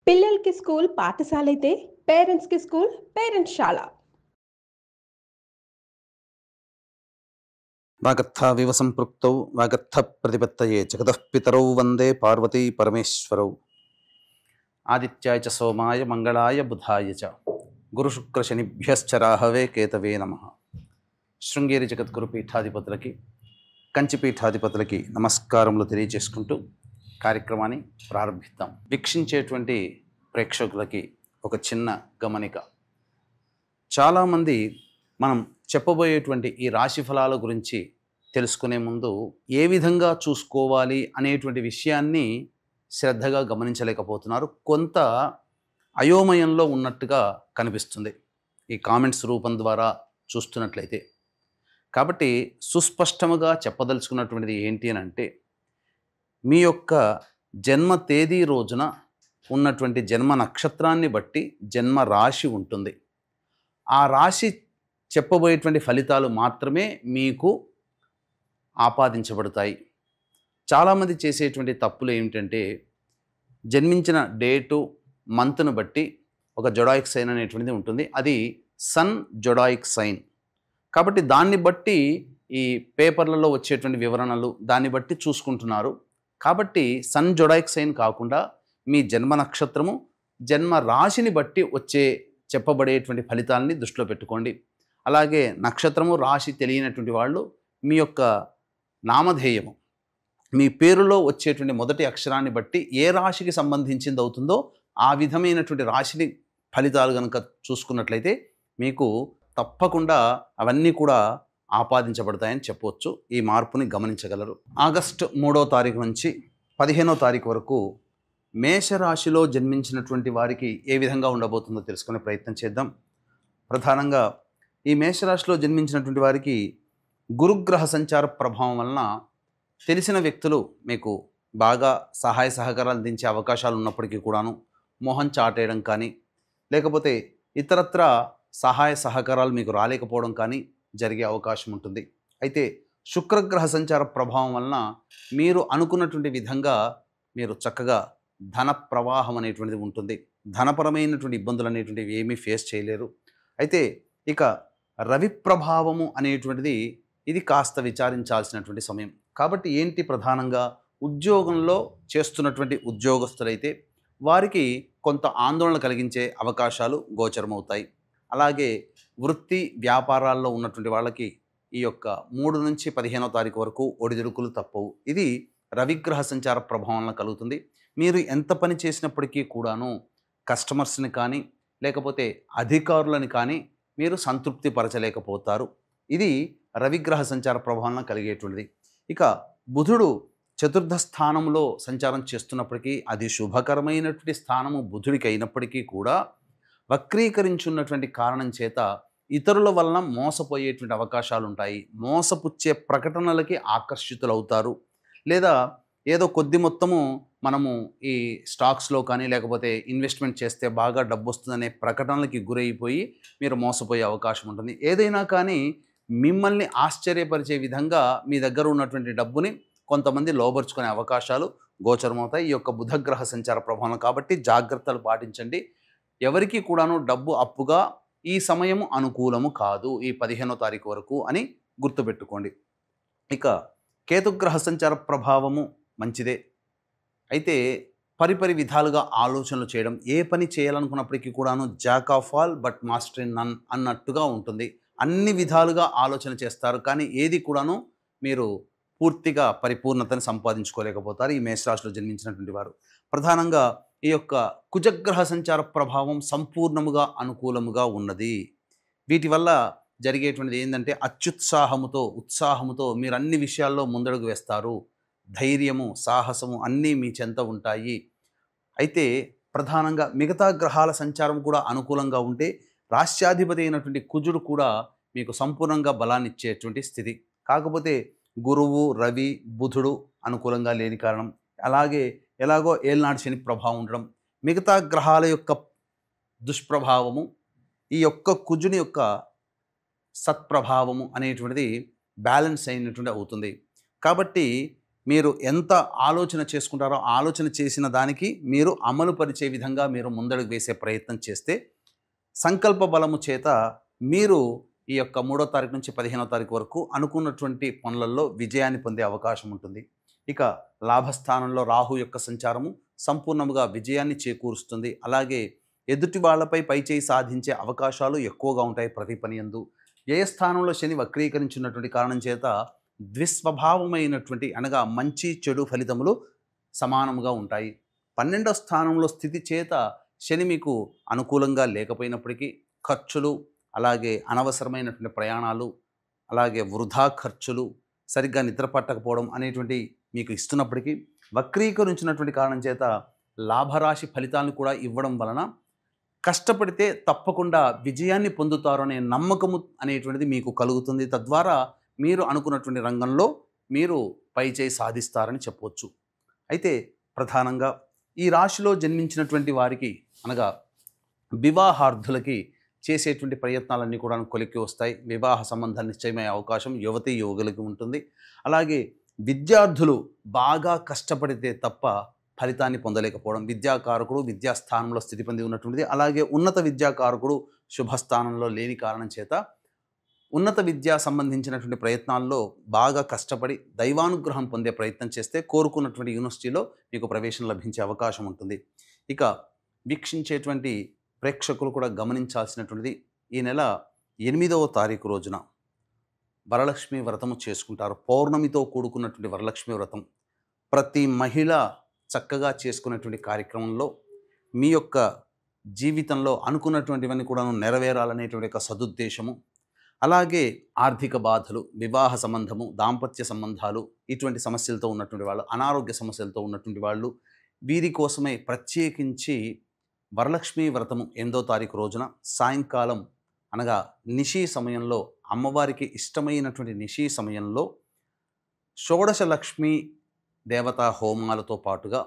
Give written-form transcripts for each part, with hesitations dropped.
పిల్లలకి స్కూల్ పాఠశాలైతే పేరెంట్స్‌కి స్కూల్ పేరెంట్స్‌శాల. వాగర్థావివ సంపృక్తౌ వాగర్థ ప్రతిపత్తయే జగతః పితరౌ వందే పార్వతీ పరమేశ్వరౌ. ఆదిత్యాయ చ సోమాయ మంగళాయ బుధాయ చ గురుశుక్రశనిభ్యశ్చ రాహవే కేతవే నమః. శృంగేరి జగద్గురు పీఠాధిపతులకి కంచి పీఠాధిపతులకి నమస్కారములు తెలియజేసుకుంటూ కార్యక్రమాన్ని ప్రారంభిద్దాం. వీక్షించేటువంటి ప్రేక్షకులకి ఒక చిన్న గమనిక. చాలామంది మనం చెప్పబోయేటువంటి ఈ రాశి ఫలాల గురించి తెలుసుకునే ముందు ఏ విధంగా చూసుకోవాలి అనేటువంటి విషయాన్ని శ్రద్ధగా గమనించలేకపోతున్నారు. కొంత అయోమయంలో ఉన్నట్టుగా కనిపిస్తుంది ఈ కామెంట్స్ రూపం ద్వారా చూస్తున్నట్లయితే. కాబట్టి సుస్పష్టముగా చెప్పదలుచుకున్నటువంటిది ఏంటి అని అంటే, మీ యొక్క జన్మ తేదీ రోజున ఉన్నటువంటి జన్మ నక్షత్రాన్ని బట్టి జన్మ రాశి ఉంటుంది. ఆ రాశి చెప్పబోయేటువంటి ఫలితాలు మాత్రమే మీకు ఆపాదించబడతాయి. చాలామంది చేసేటువంటి తప్పులు ఏమిటంటే, జన్మించిన డేటు మంత్ను బట్టి ఒక జొడాయిక్ సైన్ అనేటువంటిది ఉంటుంది. అది సన్ జొడాయిక్ సైన్. కాబట్టి దాన్ని బట్టి ఈ పేపర్లలో వచ్చేటువంటి వివరణలు దాన్ని బట్టి చూసుకుంటున్నారు. కాబట్టి సన్ జొడాయిక్ సైన్ కాకుండా మీ జన్మ నక్షత్రము జన్మ రాశిని బట్టి వచ్చే చెప్పబడేటువంటి ఫలితాలని దృష్టిలో పెట్టుకోండి. అలాగే నక్షత్రము రాశి తెలియనటువంటి వాళ్ళు మీ యొక్క నామధేయము, మీ పేరులో వచ్చేటువంటి మొదటి అక్షరాన్ని బట్టి ఏ రాశికి సంబంధించింది అవుతుందో ఆ విధమైనటువంటి రాశిని ఫలితాలు కనుక చూసుకున్నట్లయితే మీకు తప్పకుండా అవన్నీ కూడా ఆపాదించబడతాయని చెప్పవచ్చు. ఈ మార్పుని గమనించగలరు. ఆగస్టు 3వ తారీఖు నుంచి 15వ తారీఖు వరకు మేషరాశిలో జన్మించినటువంటి వారికి ఏ విధంగా ఉండబోతుందో తెలుసుకునే ప్రయత్నం చేద్దాం. ప్రధానంగా ఈ మేషరాశిలో జన్మించినటువంటి వారికి గురుగ్రహ సంచార ప్రభావం వలన తెలిసిన వ్యక్తులు మీకు బాగా సహాయ సహకారాలు అందించే అవకాశాలు ఉన్నప్పటికీ కూడాను మొహం చాటేయడం కానీ, లేకపోతే ఇతరత్ర సహాయ సహకారాలు మీకు రాలేకపోవడం కానీ జరిగే అవకాశం ఉంటుంది. అయితే శుక్రగ్రహ సంచార ప్రభావం వలన మీరు అనుకున్నటువంటి విధంగా మీరు చక్కగా ధన ప్రవాహం అనేటువంటిది ఉంటుంది. ధనపరమైనటువంటి ఇబ్బందులు అనేటువంటివి ఏమీ ఫేస్ చేయలేరు. అయితే ఇక రవి ప్రభావము అనేటువంటిది ఇది కాస్త విచారించాల్సినటువంటి సమయం. కాబట్టి ఏంటి, ప్రధానంగా ఉద్యోగంలో చేస్తున్నటువంటి ఉద్యోగస్తులైతే వారికి కొంత ఆందోళన కలిగించే అవకాశాలు గోచరమవుతాయి. అలాగే వృత్తి వ్యాపారాల్లో ఉన్నటువంటి వాళ్ళకి ఈ యొక్క 3 నుంచి 15వ తారీఖు వరకు ఒడిదుడుకులు తప్పవు. ఇది రవిగ్రహ సంచార ప్రభావం కలుగుతుంది. మీరు ఎంత పని చేసినప్పటికీ కూడాను కస్టమర్స్ని కానీ లేకపోతే అధికారులని కానీ మీరు సంతృప్తి పరచలేకపోతారు. ఇది రవిగ్రహ సంచార ప్రభావం కలిగేటువంటిది. ఇక బుధుడు చతుర్థ స్థానంలో సంచారం చేస్తున్నప్పటికీ అది శుభకరమైనటువంటి స్థానము బుధుడికి అయినప్పటికీ కూడా వక్రీకరించున్నటువంటి కారణం చేత ఇతరుల వలన మోసపోయేటువంటి అవకాశాలు ఉంటాయి. మోసపుచ్చే ప్రకటనలకి ఆకర్షితులవుతారు. లేదా ఏదో కొద్ది మొత్తము మనము ఈ స్టాక్స్లో కానీ లేకపోతే ఇన్వెస్ట్మెంట్ చేస్తే బాగా డబ్బు వస్తుందనే ప్రకటనలకి గురైపోయి మీరు మోసపోయే అవకాశం ఉంటుంది. ఏదైనా కానీ మిమ్మల్ని ఆశ్చర్యపరిచే విధంగా మీ దగ్గర ఉన్నటువంటి డబ్బుని కొంతమంది లోబర్చుకునే అవకాశాలు గోచరమవుతాయి ఈ యొక్క బుధగ్రహ సంచార ప్రభావం. కాబట్టి జాగ్రత్తలు పాటించండి. ఎవరికి కూడాను డబ్బు అప్పుగా ఈ సమయము అనుకూలము కాదు ఈ 15వ తారీఖు వరకు అని గుర్తుపెట్టుకోండి. ఇక కేతుగ్రహ సంచార ప్రభావము మంచిదే. అయితే పరిపరి విధాలుగా ఆలోచనలు చేయడం, ఏ పని చేయాలనుకున్నప్పటికీ కూడాను jack of all but master in none అన్నట్టుగా ఉంటుంది. అన్ని విధాలుగా ఆలోచన చేస్తారు, కానీ ఏది కూడాను మీరు పూర్తిగా పరిపూర్ణతను సంపాదించుకోలేకపోతారు ఈ మేషరాశిలో జన్మించినటువంటి వారు. ప్రధానంగా ఈ యొక్క కుజగ్రహ సంచార ప్రభావం సంపూర్ణముగా అనుకూలముగా ఉన్నది. వీటి వల్ల జరిగేటువంటిది ఏంటంటే అత్యుత్సాహముతో ఉత్సాహముతో మీరు అన్ని విషయాల్లో ముందడుగు వేస్తారు. ధైర్యము సాహసము అన్నీ మీ చెంత ఉంటాయి. అయితే ప్రధానంగా మిగతా గ్రహాల సంచారం కూడా అనుకూలంగా ఉంటే రాష్ట్రాధిపతి అయినటువంటి కుజుడు కూడా మీకు సంపూర్ణంగా బలాన్ని ఇచ్చేటువంటి స్థితి. కాకపోతే గురువు రవి బుధుడు అనుకూలంగా లేని కారణం, అలాగే ఎలాగో ఏళ్ళనాడు శని ప్రభావం ఉండడం, మిగతా గ్రహాల యొక్క దుష్ప్రభావము ఈ యొక్క కుజుని యొక్క సత్ప్రభావము అనేటువంటిది బ్యాలెన్స్ అయినటువంటి అవుతుంది. కాబట్టి మీరు ఎంత ఆలోచన చేసుకుంటారో ఆలోచన చేసిన దానికి మీరు అమలు పరిచే విధంగా మీరు ముందడుగు వేసే ప్రయత్నం చేస్తే సంకల్ప బలము చేత మీరు ఈ యొక్క 3వ తారీఖు నుంచి 15వ తారీఖు వరకు అనుకున్నటువంటి పనులలో విజయాన్ని పొందే అవకాశం ఉంటుంది. ఇక లాభస్థానంలో రాహు యొక్క సంచారము సంపూర్ణముగా విజయాన్ని చేకూరుస్తుంది. అలాగే ఎదుటి వాళ్ళపై పైచేయి సాధించే అవకాశాలు ఎక్కువగా ఉంటాయి ప్రతి పని యందు. వ్యయస్థానంలో శని వక్రీకరించినటువంటి కారణం చేత ద్విస్వభావమైనటువంటి అనగా మంచి చెడు ఫలితములు సమానముగా ఉంటాయి. 12వ స్థానంలో స్థితి చేత శని మీకు అనుకూలంగా లేకపోయినప్పటికీ ఖర్చులు, అలాగే అనవసరమైనటువంటి ప్రయాణాలు, అలాగే వృధా ఖర్చులు, సరిగ్గా నిద్ర పట్టకపోవడం అనేటువంటి మీకు ఇస్తున్నప్పటికీ వక్రీకరించినటువంటి కారణం చేత లాభరాశి ఫలితాలను కూడా ఇవ్వడం వలన కష్టపడితే తప్పకుండా విజయాన్ని పొందుతారు అనే నమ్మకము అనేటువంటిది మీకు కలుగుతుంది. తద్వారా మీరు అనుకున్నటువంటి రంగంలో మీరు పైచేయి సాధిస్తారని చెప్పవచ్చు. అయితే ప్రధానంగా ఈ రాశిలో జన్మించినటువంటి వారికి అనగా వివాహార్థులకి చేసేటువంటి ప్రయత్నాలన్నీ కూడా కొలిక్కి వస్తాయి. వివాహ సంబంధాలు నిశ్చయమయ్యే అవకాశం యువతీ యువకులకి ఉంటుంది. అలాగే విద్యార్థులు బాగా కష్టపడితే తప్ప ఫలితాన్ని పొందలేకపోవడం, విద్యాకారకుడు విద్యాస్థానంలో స్థితి పొంది ఉన్నటువంటిది. అలాగే ఉన్నత విద్యాకారకుడు శుభస్థానంలో లేని కారణం చేత ఉన్నత విద్యా సంబంధించినటువంటి ప్రయత్నాల్లో బాగా కష్టపడి దైవానుగ్రహం పొందే ప్రయత్నం చేస్తే కోరుకున్నటువంటి యూనివర్సిటీలో మీకు ప్రవేశం లభించే అవకాశం ఉంటుంది. ఇక వీక్షించేటువంటి ప్రేక్షకులు కూడా గమనించాల్సినటువంటిది, ఈ నెల 8వ తారీఖు రోజున వరలక్ష్మి వ్రతము చేసుకుంటారు. పౌర్ణమితో కూడుకున్నటువంటి వరలక్ష్మి వ్రతం ప్రతి మహిళ చక్కగా చేసుకునేటువంటి కార్యక్రమంలో మీ యొక్క జీవితంలో అనుకున్నటువంటివన్నీ కూడా నెరవేరాలనేటువంటి ఒక సదుద్దేశము, అలాగే ఆర్థిక బాధలు, వివాహ సంబంధము, దాంపత్య సంబంధాలు, ఇటువంటి సమస్యలతో ఉన్నటువంటి వాళ్ళు, అనారోగ్య సమస్యలతో ఉన్నటువంటి వాళ్ళు, వీరి కోసమే ప్రత్యేకించి వరలక్ష్మి వ్రతము 8వ తారీఖు రోజున సాయంకాలం అనగా నిశీ సమయంలో, అమ్మవారికి ఇష్టమైనటువంటి నిశీ సమయంలో షోడశ లక్ష్మి దేవతా హోమాలతో పాటుగా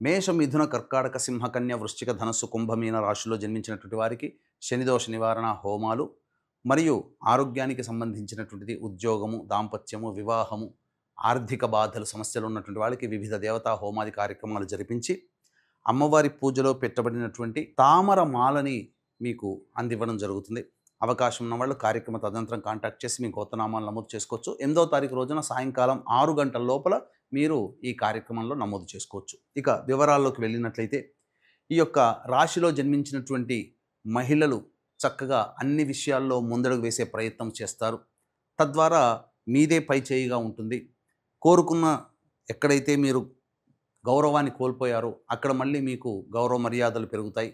మేష, మిథున, కర్కాటక, సింహ, కన్య, వృశ్చిక, ధనస్సు, కుంభమీన రాశిలో జన్మించినటువంటి వారికి శనిదోష నివారణ హోమాలు మరియు ఆరోగ్యానికి సంబంధించినటువంటిది ఉద్యోగము, దాంపత్యము, వివాహము, ఆర్థిక బాధలు, సమస్యలు ఉన్నటువంటి వాళ్ళకి వివిధ దేవతా హోమాది కార్యక్రమాలు జరిపించి అమ్మవారి పూజలో పెట్టబడినటువంటి తామర మాలని మీకు అందివ్వడం జరుగుతుంది. అవకాశం ఉన్న వాళ్ళు కార్యక్రమ తదనంతరం కాంటాక్ట్ చేసి మీ గోత్రనామాలు నమోదు చేసుకోవచ్చు. 8వ తారీఖు రోజున సాయంకాలం 6 గంటల లోపల మీరు ఈ కార్యక్రమంలో నమోదు చేసుకోవచ్చు. ఇక వివరాల్లోకి వెళ్ళినట్లయితే ఈ యొక్క రాశిలో జన్మించినటువంటి మహిళలు చక్కగా అన్ని విషయాల్లో ముందడుగు వేసే ప్రయత్నం చేస్తారు. తద్వారా మీదే పై చేయిగా ఉంటుంది. కోరుకున్న ఎక్కడైతే మీరు గౌరవాన్ని కోల్పోయారో అక్కడ మళ్ళీ మీకు గౌరవ మర్యాదలు పెరుగుతాయి.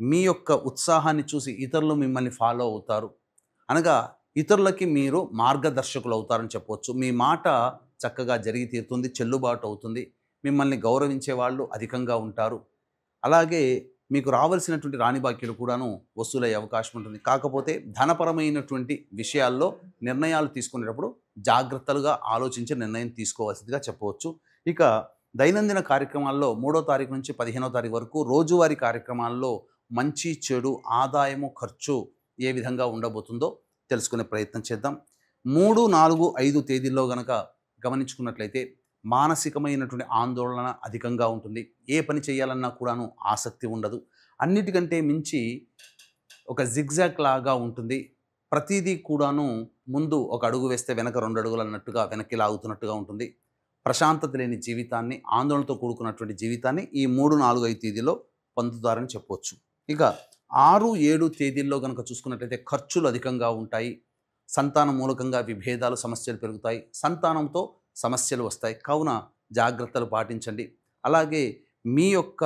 మీ యొక్క ఉత్సాహాన్ని చూసి ఇతరులు మిమ్మల్ని ఫాలో అవుతారు. అనగా ఇతరులకి మీరు మార్గదర్శకులు అవుతారని చెప్పవచ్చు. మీ మాట చక్కగా జరిగి తీరుతుంది, చెల్లుబాటు అవుతుంది. మిమ్మల్ని గౌరవించే వాళ్ళు అధికంగా ఉంటారు. అలాగే మీకు రావాల్సినటువంటి రాణిబాక్యులు కూడాను వసూలయ్యే అవకాశం ఉంటుంది. కాకపోతే ధనపరమైనటువంటి విషయాల్లో నిర్ణయాలు తీసుకునేటప్పుడు జాగ్రత్తలుగా ఆలోచించి నిర్ణయం తీసుకోవాల్సిందిగా చెప్పవచ్చు. ఇక దైనందిన కార్యక్రమాల్లో 3వ తారీఖు నుంచి 15వ తారీఖు వరకు రోజువారీ కార్యక్రమాల్లో మంచి, చెడు, ఆదాయము, ఖర్చు ఏ విధంగా ఉండబోతుందో తెలుసుకునే ప్రయత్నం చేద్దాం. 3, 4, 5 తేదీల్లో గనక గమనించుకున్నట్లయితే మానసికమైనటువంటి ఆందోళన అధికంగా ఉంటుంది. ఏ పని చేయాలన్నా కూడాను ఆసక్తి ఉండదు. అన్నిటికంటే మించి ఒక జిగ్జాగ్ లాగా ఉంటుంది. ప్రతిదీ కూడాను ముందు ఒక అడుగు వేస్తే వెనక 2 అడుగులు అన్నట్టుగా వెనక్కి లాగుతున్నట్టుగా ఉంటుంది. ప్రశాంతత లేని జీవితాన్ని, ఆందోళనతో కూడుకున్నటువంటి జీవితాన్ని ఈ 3, 4, 5 తేదీలో పొందుతారని చెప్పవచ్చు. ఇక 6, 7 తేదీల్లో కనుక చూసుకున్నట్లయితే ఖర్చులు అధికంగా ఉంటాయి. సంతాన మూలకంగా విభేదాలు, సమస్యలు పెరుగుతాయి. సంతానంతో సమస్యలు వస్తాయి. కావున జాగ్రత్తలు పాటించండి. అలాగే మీ యొక్క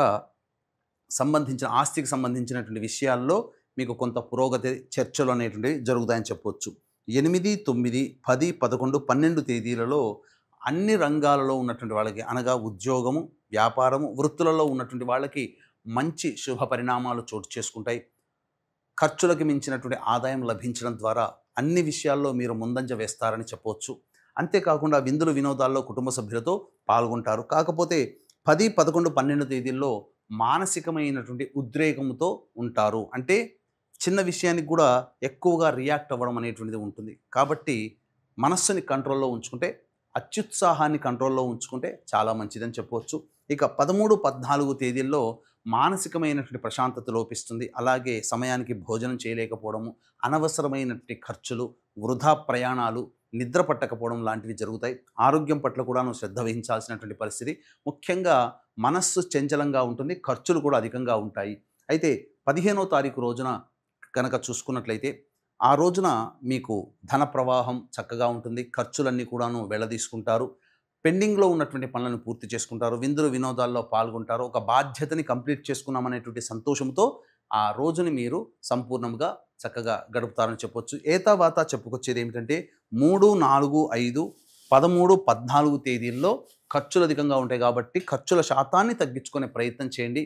సంబంధించిన ఆస్తికి సంబంధించినటువంటి విషయాల్లో మీకు కొంత పురోగతి, చర్చలు అనేటువంటివి జరుగుతాయని చెప్పవచ్చు. 8, 9, 10, 11, 12 తేదీలలో అన్ని రంగాలలో ఉన్నటువంటి వాళ్ళకి అనగా ఉద్యోగము, వ్యాపారము, వృత్తులలో ఉన్నటువంటి వాళ్ళకి మంచి శుభ పరిణామాలు చోటు చేసుకుంటాయి. ఖర్చులకు మించినటువంటి ఆదాయం లభించడం ద్వారా అన్ని విషయాల్లో మీరు ముందంజ వేస్తారని చెప్పవచ్చు. అంతేకాకుండా విందులు, వినోదాల్లో కుటుంబ సభ్యులతో పాల్గొంటారు. కాకపోతే 10, 11, 12 తేదీల్లో మానసికమైనటువంటి ఉద్రేకంతో ఉంటారు. అంటే చిన్న విషయానికి కూడా ఎక్కువగా రియాక్ట్ అవ్వడం అనేటువంటిది ఉంటుంది. కాబట్టి మనస్సుని కంట్రోల్లో ఉంచుకుంటే అత్యుత్సాహాన్ని కంట్రోల్లో ఉంచుకుంటే చాలా మంచిదని చెప్పవచ్చు. ఇక 13, 14 తేదీల్లో మానసికమైనటువంటి ప్రశాంతత లోపిస్తుంది. అలాగే సమయానికి భోజనం చేయలేకపోవడము, అనవసరమైనటువంటి ఖర్చులు, వృధా ప్రయాణాలు, నిద్ర పట్టకపోవడం లాంటివి జరుగుతాయి. ఆరోగ్యం పట్ల కూడాను శ్రద్ధ వహించాల్సినటువంటి పరిస్థితి. ముఖ్యంగా మనస్సు చంచలంగా ఉంటుంది, ఖర్చులు కూడా అధికంగా ఉంటాయి. అయితే 15వ తారీఖు రోజున కనుక చూసుకున్నట్లయితే ఆ రోజున మీకు ధన ప్రవాహం చక్కగా ఉంటుంది. ఖర్చులన్నీ కూడాను వెళ్ళదీసుకుంటారు. పెండింగ్లో ఉన్నటువంటి పనులను పూర్తి చేసుకుంటారు. విందులు వినోదాల్లో పాల్గొంటారు. ఒక బాధ్యతని కంప్లీట్ చేసుకున్నామనేటువంటి సంతోషంతో ఆ రోజుని మీరు సంపూర్ణంగా చక్కగా గడుపుతారని చెప్పొచ్చు. ఏతావాత చెప్పుకొచ్చేది ఏమిటంటే 3, 4, 5, 13, 14 తేదీల్లో ఖర్చులు అధికంగా ఉంటాయి కాబట్టి ఖర్చుల శాతాన్ని తగ్గించుకునే ప్రయత్నం చేయండి.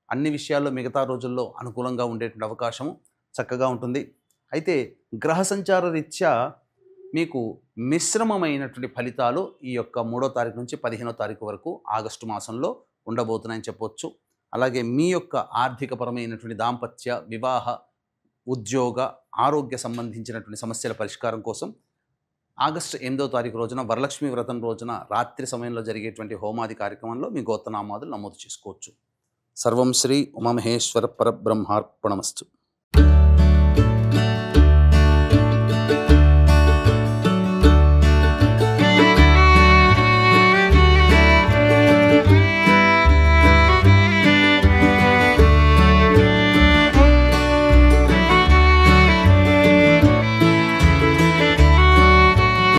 అన్ని విషయాల్లో మిగతా రోజుల్లో అనుకూలంగా ఉండేటువంటి అవకాశము చక్కగా ఉంటుంది. అయితే గ్రహ సంచార రీత్యా మీకు మిశ్రమమైనటువంటి ఫలితాలు ఈ యొక్క 3వ తారీఖు నుంచి 15వ తారీఖు వరకు ఆగస్టు మాసంలో ఉండబోతున్నాయని చెప్పొచ్చు. అలాగే మీ యొక్క ఆర్థికపరమైనటువంటి దాంపత్య, వివాహ, ఉద్యోగ, ఆరోగ్య సంబంధించినటువంటి సమస్యల పరిష్కారం కోసం ఆగస్టు 8వ తారీఖు రోజున వరలక్ష్మి వ్రతం రోజున రాత్రి సమయంలో జరిగేటువంటి హోమాది కార్యక్రమంలో మీ గోత్రనామాదులు నమోదు చేసుకోవచ్చు. సర్వం శ్రీ ఉమామహేశ్వర పరబ్రహ్మార్పణమస్తు.